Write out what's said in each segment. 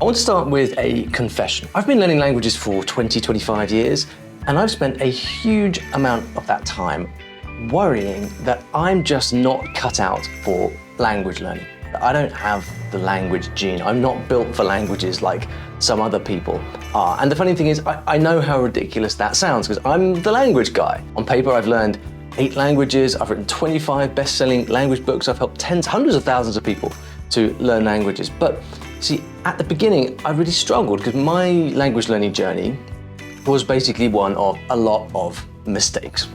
I want to start with a confession. I've been learning languages for 25 years, and I've spent a huge amount of that time worrying that I'm just not cut out for language learning. I don't have the language gene. I'm not built for languages like some other people are. And the funny thing is, I know how ridiculous that sounds because I'm the language guy. On paper, I've learned 8 languages. I've written 25 best-selling language books. I've helped hundreds of thousands of people to learn languages. But see, at the beginning, I really struggled because my language learning journey was basically one of a lot of mistakes.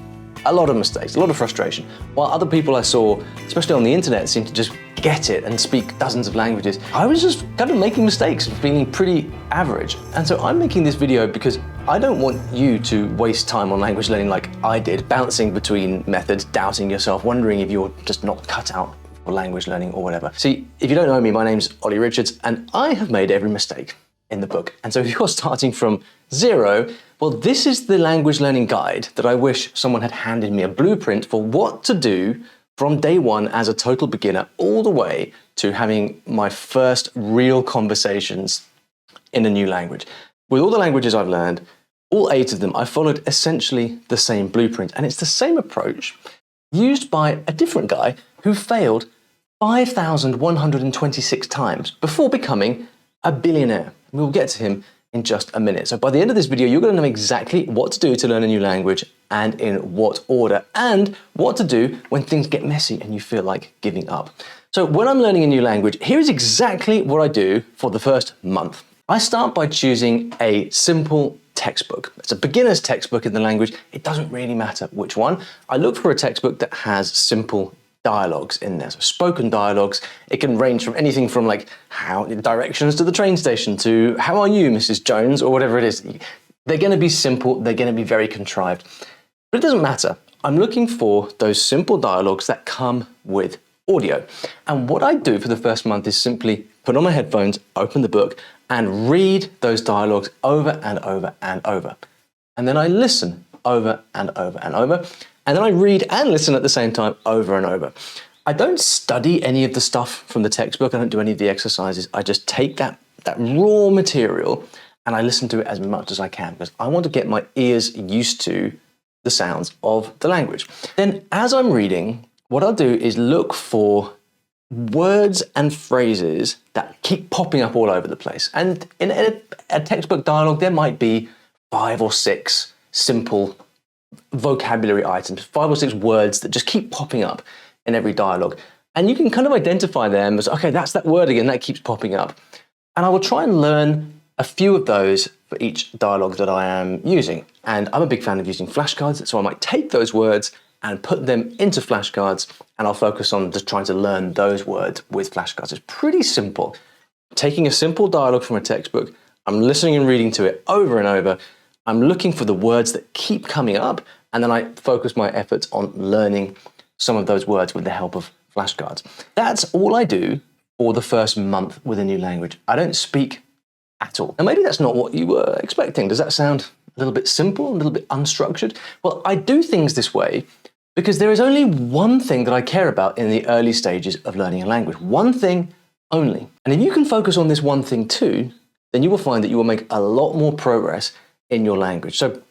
A lot of mistakes, a lot of frustration. While other people I saw, especially on the internet, seemed to just get it and speak dozens of languages, I was just kind of making mistakes, feeling pretty average. And so I'm making this video because I don't want you to waste time on language learning like I did, bouncing between methods, doubting yourself, wondering if you're just not cut out for language learning or whatever. See, if you don't know me, my name's Olly Richards, and I have made every mistake in the book. And so if you're starting from zero, well, this is the language learning guide that I wish someone had handed me, a blueprint for what to do from day one as a total beginner all the way to having my first real conversations in a new language. With all the languages I've learned, all 8 of them, I followed essentially the same blueprint. And it's the same approach used by a different guy who failed 5,126 times before becoming a billionaire. We'll get to him in just a minute. So by the end of this video, you're going to know exactly what to do to learn a new language and in what order, and what to do when things get messy and you feel like giving up. So when I'm learning a new language, here's exactly what I do for the first month. I start by choosing a simple textbook. It's a beginner's textbook in the language. It doesn't really matter which one. I look for a textbook that has simple dialogues in there, so spoken dialogues. It can range from anything from like directions to the train station to how are you, Mrs. Jones, or whatever it is. They're going to be simple. They're going to be very contrived, but it doesn't matter. I'm looking for those simple dialogues that come with audio. And what I do for the first month is simply put on my headphones, open the book, and read those dialogues over and over and over. And then I listen over and over and over. And then I read and listen at the same time over and over. I don't study any of the stuff from the textbook. I don't do any of the exercises. I just take that raw material and I listen to it as much as I can because I want to get my ears used to the sounds of the language. Then as I'm reading, what I'll do is look for words and phrases that keep popping up all over the place. And in a textbook dialogue, there might be 5 or 6 simple vocabulary items, 5 or 6 words that just keep popping up in every dialogue. And you can kind of identify them as, okay, that's that word again, that keeps popping up. And I will try and learn a few of those for each dialogue that I am using. And I'm a big fan of using flashcards, so I might take those words and put them into flashcards, and I'll focus on just trying to learn those words with flashcards. It's pretty simple. Taking a simple dialogue from a textbook, I'm listening and reading to it over and over. I'm looking for the words that keep coming up, and then I focus my efforts on learning some of those words with the help of flashcards. That's all I do for the first month with a new language. I don't speak at all. And maybe that's not what you were expecting. Does that sound a little bit simple, a little bit unstructured? Well, I do things this way because there is only one thing that I care about in the early stages of learning a language. One thing only. And if you can focus on this one thing too, then you will find that you will make a lot more progress in your language. So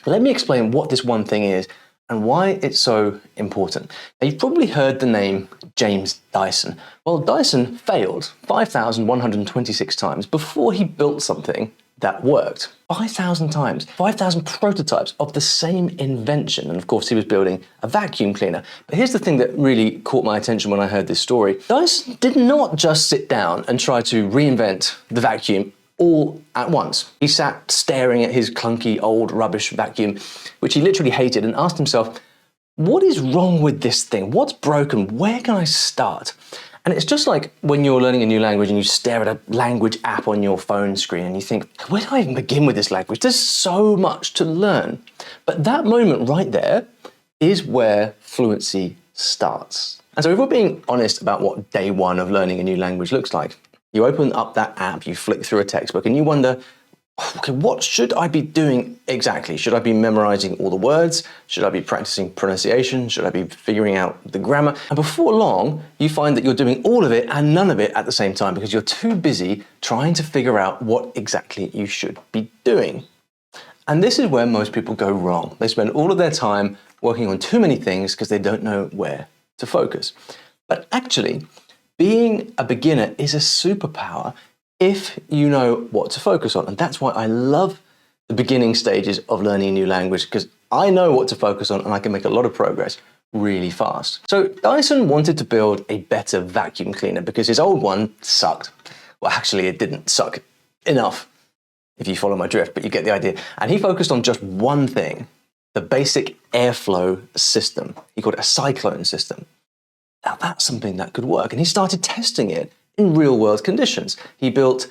let me explain what this one thing is and why it's so important. Now, you've probably heard the name James Dyson. Well, Dyson failed 5,126 times before he built something that worked. 5,000 times, 5,000 prototypes of the same invention. And of course, he was building a vacuum cleaner. But here's the thing that really caught my attention when I heard this story. Dyson did not just sit down and try to reinvent the vacuum all at once. He sat staring at his clunky old rubbish vacuum, which he literally hated, and asked himself, what is wrong with this thing? What's broken? Where can I start? And it's just like when you're learning a new language and you stare at a language app on your phone screen and you think, where do I even begin with this language? There's so much to learn. But that moment right there is where fluency starts. And so if we're being honest about what day one of learning a new language looks like, you open up that app, you flick through a textbook and you wonder, okay, what should I be doing exactly? Should I be memorizing all the words? Should I be practicing pronunciation? Should I be figuring out the grammar? And before long, you find that you're doing all of it and none of it at the same time because you're too busy trying to figure out what exactly you should be doing. And this is where most people go wrong. They spend all of their time working on too many things because they don't know where to focus. But actually, being a beginner is a superpower if you know what to focus on. And that's why I love the beginning stages of learning a new language, because I know what to focus on and I can make a lot of progress really fast. So Dyson wanted to build a better vacuum cleaner because his old one sucked. Well, actually, it didn't suck enough, if you follow my drift, but you get the idea. And he focused on just one thing, the basic airflow system. He called it a cyclone system. Now that's something that could work. And he started testing it in real world conditions. He built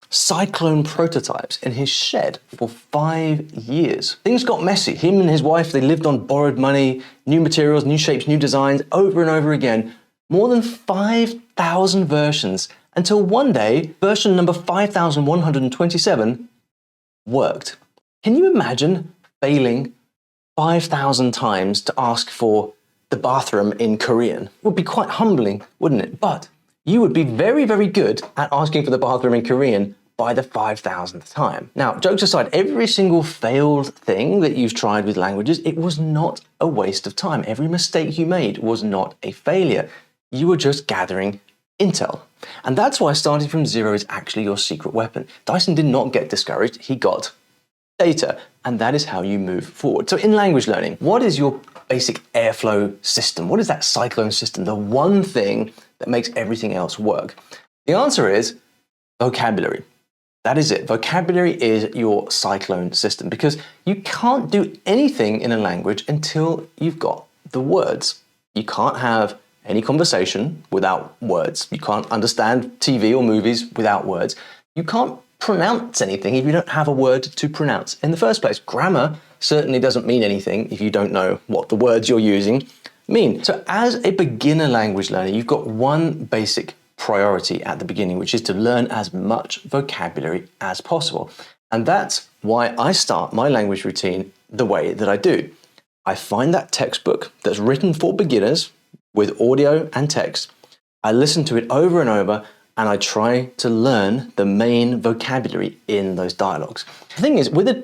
cyclone prototypes in his shed for 5 years. Things got messy. Him and his wife, they lived on borrowed money, new materials, new shapes, new designs, over and over again. More than 5,000 versions, until one day, version number 5,127 worked. Can you imagine failing 5,000 times to ask for the bathroom in Korean? It would be quite humbling, wouldn't it? But you would be very, very good at asking for the bathroom in Korean by the 5,000th time. Now, jokes aside, every single failed thing that you've tried with languages, it was not a waste of time. Every mistake you made was not a failure. You were just gathering intel. And that's why starting from zero is actually your secret weapon. Dyson did not get discouraged, he got data, and that is how you move forward. So in language learning, what is your basic airflow system? What is that cyclone system? The one thing that makes everything else work? The answer is vocabulary. That is it. Vocabulary is your cyclone system because you can't do anything in a language until you've got the words. You can't have any conversation without words. You can't understand TV or movies without words. You can't pronounce anything if you don't have a word to pronounce in the first place. Grammar certainly doesn't mean anything if you don't know what the words you're using mean. So as a beginner language learner, you've got one basic priority at the beginning, which is to learn as much vocabulary as possible. And that's why I start my language routine the way that I do. I find that textbook that's written for beginners with audio and text. I listen to it over and over, and I try to learn the main vocabulary in those dialogues. The thing is, with a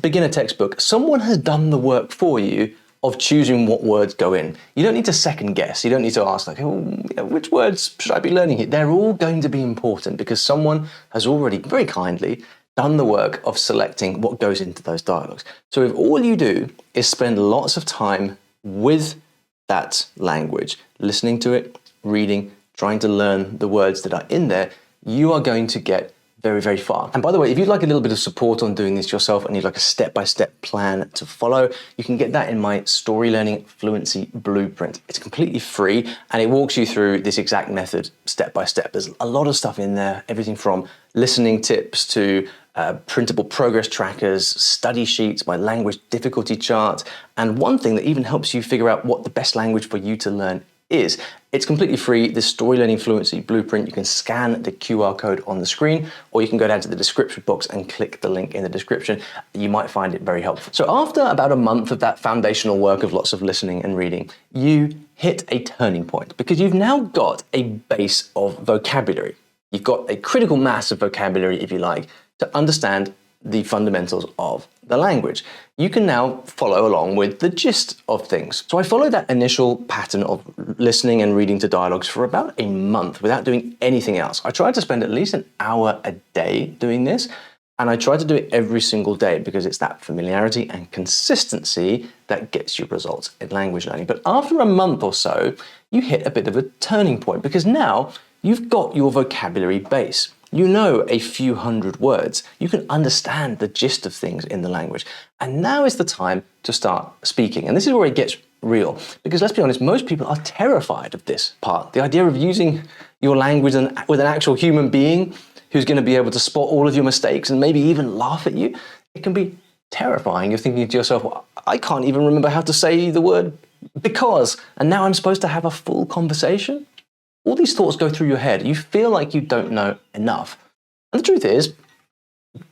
beginner textbook, someone has done the work for you of choosing what words go in. You don't need to second guess. You don't need to ask, like, oh, which words should I be learning here? They're all going to be important because someone has already very kindly done the work of selecting what goes into those dialogues. So if all you do is spend lots of time with that language, listening to it, reading, trying to learn the words that are in there, you are going to get very, very far. And by the way, if you'd like a little bit of support on doing this yourself and you'd like a step-by-step plan to follow, you can get that in my StoryLearning Fluency Blueprint. It's completely free and it walks you through this exact method step-by-step. There's a lot of stuff in there, everything from listening tips to printable progress trackers, study sheets, my language difficulty chart, and one thing that even helps you figure out what the best language for you to learn is. It's completely free, this StoryLearning Fluency Blueprint. You can scan the QR code on the screen, or you can go down to the description box and click the link in the description. You might find it very helpful. So after about a month of that foundational work of lots of listening and reading, you hit a turning point because you've now got a base of vocabulary. You've got a critical mass of vocabulary, if you like, to understand the fundamentals of the language. You can now follow along with the gist of things. So I followed that initial pattern of listening and reading to dialogues for about a month without doing anything else. I tried to spend at least an hour a day doing this, and I tried to do it every single day because it's that familiarity and consistency that gets you results in language learning. But after a month or so, you hit a bit of a turning point because now you've got your vocabulary base. You know a few hundred words. You can understand the gist of things in the language. And now is the time to start speaking. And this is where it gets real. Because let's be honest, most people are terrified of this part. The idea of using your language with an actual human being who's going to be able to spot all of your mistakes and maybe even laugh at you, it can be terrifying. You're thinking to yourself, well, I can't even remember how to say the word because, and now I'm supposed to have a full conversation? All these thoughts go through your head. You feel like you don't know enough. And the truth is,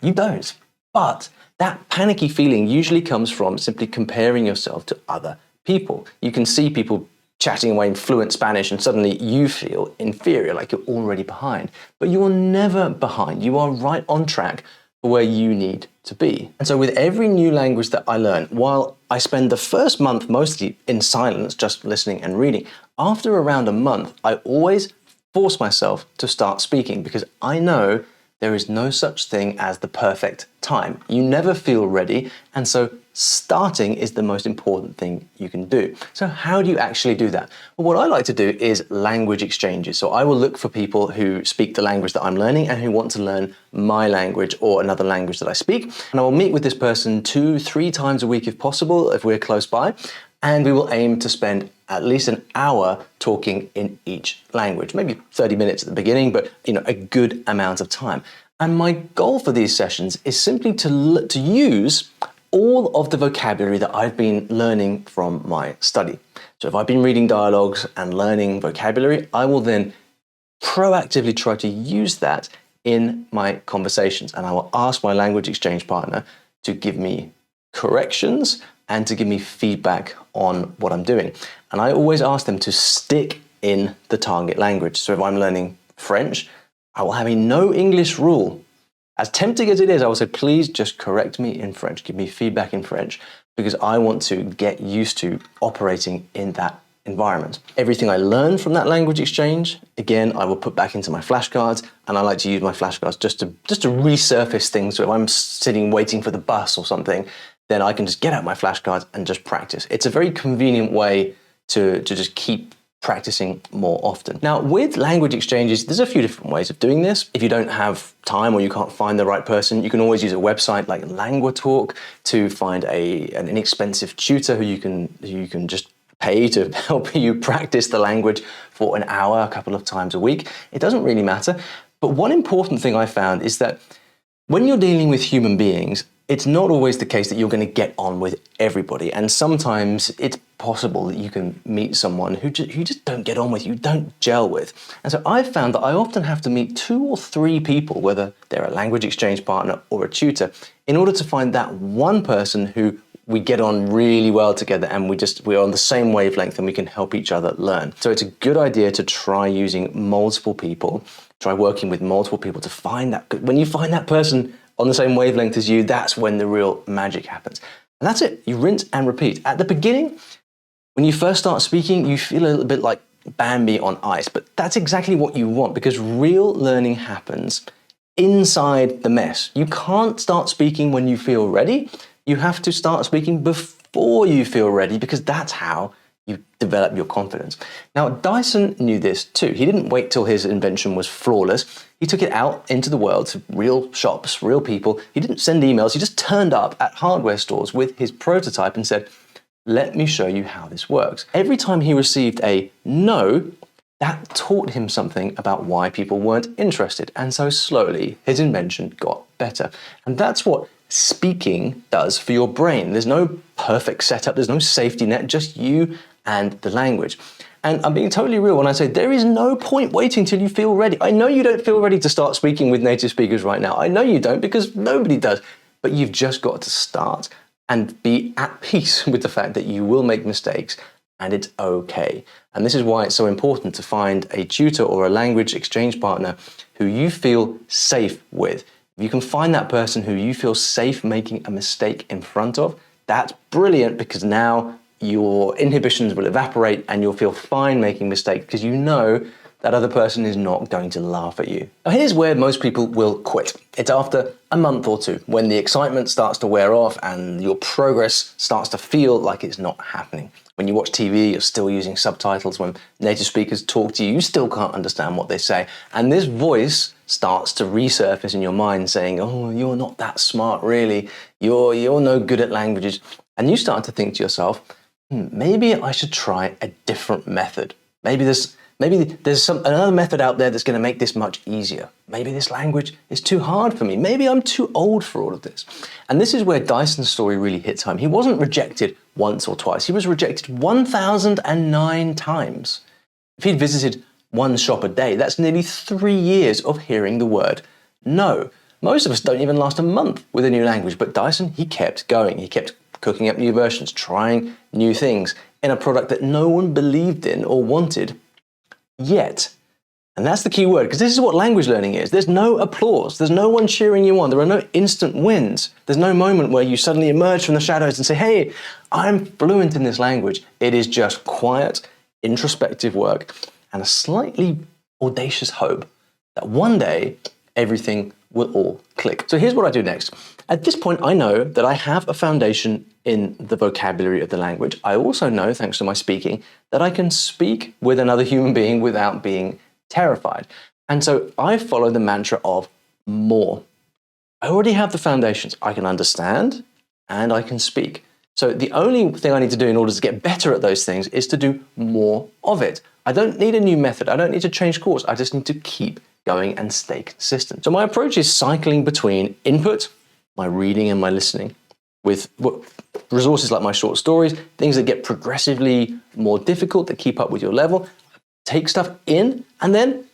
you don't. But that panicky feeling usually comes from simply comparing yourself to other people. You can see people chatting away in fluent Spanish and suddenly you feel inferior, like you're already behind. But you are never behind. You are right on track for where you need to be. And so with every new language that I learn, while I spend the first month mostly in silence, just listening and reading, after around a month, I always force myself to start speaking because I know there is no such thing as the perfect time. You never feel ready, and so starting is the most important thing you can do. So how do you actually do that? Well, what I like to do is language exchanges. So I will look for people who speak the language that I'm learning and who want to learn my language or another language that I speak. And I will meet with this person 2-3 times a week if possible, if we're close by. And we will aim to spend at least an hour talking in each language, maybe 30 minutes at the beginning, but a good amount of time. And my goal for these sessions is simply to use all of the vocabulary that I've been learning from my study. So if I've been reading dialogues and learning vocabulary, I will then proactively try to use that in my conversations. And I will ask my language exchange partner to give me corrections and to give me feedback on what I'm doing. And I always ask them to stick in the target language. So if I'm learning French, I will have a no English rule. As tempting as it is, I will say, please just correct me in French, give me feedback in French, because I want to get used to operating in that environment. Everything I learn from that language exchange, again, I will put back into my flashcards, and I like to use my flashcards just to resurface things. So if I'm sitting waiting for the bus or something, then I can just get out my flashcards and just practice. It's a very convenient way to just keep practicing more often. Now, with language exchanges, there's a few different ways of doing this. If you don't have time or you can't find the right person, you can always use a website like LanguaTalk to find an inexpensive tutor who you can just pay to help you practice the language for an hour, a couple of times a week. It doesn't really matter. But one important thing I found is that when you're dealing with human beings, it's not always the case that you're going to get on with everybody. And sometimes it's possible that you can meet someone who just don't get on with, you don't gel with. And so I've found that I often have to meet 2 or 3 people, whether they're a language exchange partner or a tutor, in order to find that one person who we get on really well together and we're on the same wavelength and we can help each other learn. So it's a good idea to try using multiple people, try working with multiple people to find that. When you find that person on the same wavelength as you, that's when the real magic happens. And that's it. You rinse and repeat. At the beginning, when you first start speaking, you feel a little bit like Bambi on ice, but that's exactly what you want because real learning happens inside the mess. You can't start speaking when you feel ready. You have to start speaking before you feel ready because that's how you develop your confidence. Now, Dyson knew this too. He didn't wait till his invention was flawless. He took it out into the world to real shops, real people. He didn't send emails. He just turned up at hardware stores with his prototype and said, let me show you how this works. Every time he received a no, that taught him something about why people weren't interested. And so slowly his invention got better. And that's what speaking does for your brain. There's no perfect setup. There's no safety net, just you and the language. And I'm being totally real when I say there is no point waiting till you feel ready. I know you don't feel ready to start speaking with native speakers right now. I know you don't because nobody does. But you've just got to start and be at peace with the fact that you will make mistakes and it's okay. And this is why it's so important to find a tutor or a language exchange partner who you feel safe with. If you can find that person who you feel safe making a mistake in front of, that's brilliant because now your inhibitions will evaporate and you'll feel fine making mistakes because you know that other person is not going to laugh at you. Now here's where most people will quit. It's after a month or 2 when the excitement starts to wear off and your progress starts to feel like it's not happening. When you watch TV, you're still using subtitles. When native speakers talk to you, you still can't understand what they say. And this voice starts to resurface in your mind saying, oh, you're not that smart really. You're no good at languages. And you start to think to yourself, maybe I should try a different method. Maybe there's another method out there that's going to make this much easier. Maybe this language is too hard for me. Maybe I'm too old for all of this. And this is where Dyson's story really hits home. He wasn't rejected once or twice. He was rejected 1,009 times. If he'd visited one shop a day, that's nearly 3 years of hearing the word no. Most of us don't even last a month with a new language, but Dyson, he kept going. He kept cooking up new versions, trying new things in a product that no one believed in or wanted yet. And that's the key word, because this is what language learning is. There's no applause. There's no one cheering you on. There are no instant wins. There's no moment where you suddenly emerge from the shadows and say, hey, I'm fluent in this language. It is just quiet, introspective work and a slightly audacious hope that one day everything will all click. So here's what I do next. At this point, I know that I have a foundation in the vocabulary of the language. I also know, thanks to my speaking, that I can speak with another human being without being terrified. And so I follow the mantra of more. I already have the foundations. I can understand and I can speak. So the only thing I need to do in order to get better at those things is to do more of it. I don't need a new method. I don't need to change course. I just need to keep going and stay consistent. So my approach is cycling between input, my reading and my listening, with resources like my short stories, things that get progressively more difficult to keep up with your level. Take stuff in and then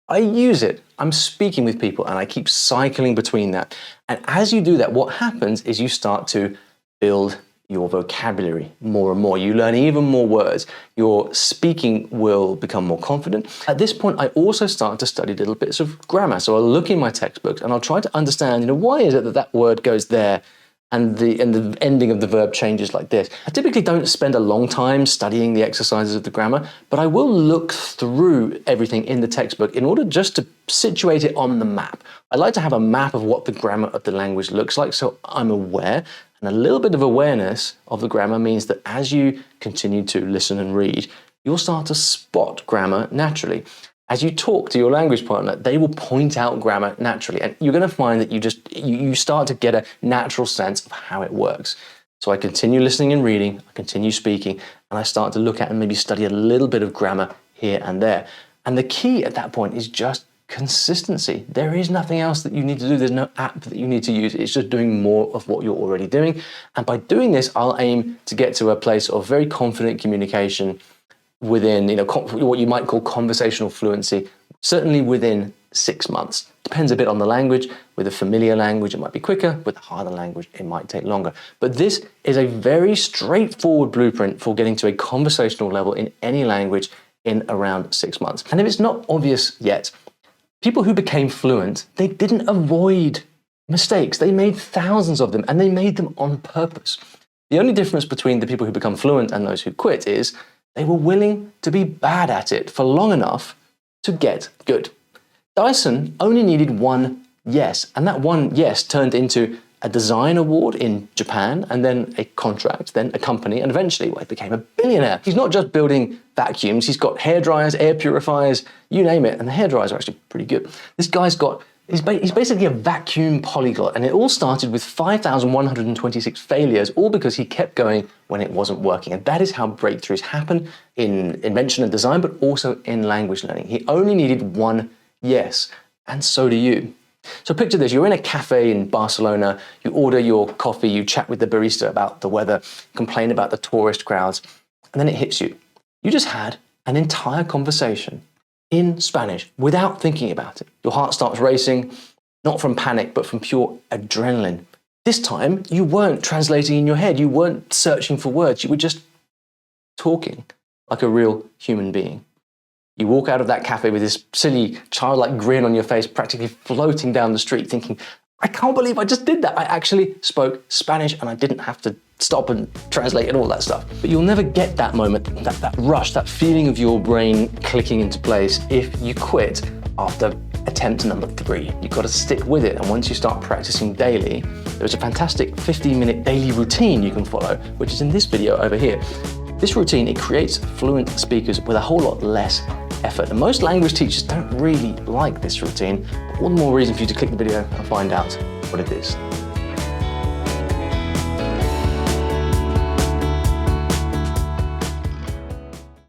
I use it. I'm speaking with people and I keep cycling between that. And as you do that, what happens is you start to build your vocabulary more and more. You learn even more words. Your speaking will become more confident. At this point, I also start to study little bits of grammar. So I'll look in my textbooks and I'll try to understand, why is it that that word goes there and the ending of the verb changes like this. I typically don't spend a long time studying the exercises of the grammar, but I will look through everything in the textbook in order just to situate it on the map. I like to have a map of what the grammar of the language looks like so I'm aware. And a little bit of awareness of the grammar means that as you continue to listen and read, you'll start to spot grammar naturally. As you talk to your language partner, they will point out grammar naturally. And you're going to find that you start to get a natural sense of how it works. So I continue listening and reading, I continue speaking, and I start to look at and maybe study a little bit of grammar here and there. And the key at that point is just consistency. There is nothing else that you need to do. There's no app that you need to use. It's just doing more of what you're already doing. And by doing this, I'll aim to get to a place of very confident communication within, what you might call conversational fluency, certainly within 6 months. Depends a bit on the language. With a familiar language, it might be quicker. With a harder language, it might take longer. But this is a very straightforward blueprint for getting to a conversational level in any language in around 6 months. And if it's not obvious yet, people who became fluent, they didn't avoid mistakes. They made thousands of them, and they made them on purpose. The only difference between the people who become fluent and those who quit is they were willing to be bad at it for long enough to get good. Dyson only needed one yes, and that one yes turned into a design award in Japan, and then a contract, then a company, and eventually he became a billionaire. He's not just building vacuums, he's got hair dryers, air purifiers, you name it, and the hair dryers are actually pretty good. This guy's he's basically a vacuum polyglot, and it all started with 5,126 failures, all because he kept going when it wasn't working. And that is how breakthroughs happen in invention and design, but also in language learning. He only needed one yes, and so do you. So picture this, you're in a cafe in Barcelona, you order your coffee, you chat with the barista about the weather, complain about the tourist crowds, and then it hits you. You just had an entire conversation in Spanish without thinking about it. Your heart starts racing, not from panic, but from pure adrenaline. This time, you weren't translating in your head, you weren't searching for words, you were just talking like a real human being. You walk out of that cafe with this silly, childlike grin on your face, practically floating down the street, thinking, I can't believe I just did that. I actually spoke Spanish and I didn't have to stop and translate and all that stuff. But you'll never get that moment, that rush, that feeling of your brain clicking into place if you quit after attempt number 3. You've got to stick with it. And once you start practicing daily, there's a fantastic 15-minute daily routine you can follow, which is in this video over here. This routine, it creates fluent speakers with a whole lot less effort. And most language teachers don't really like this routine. All the more reason for you to click the video and find out what it is.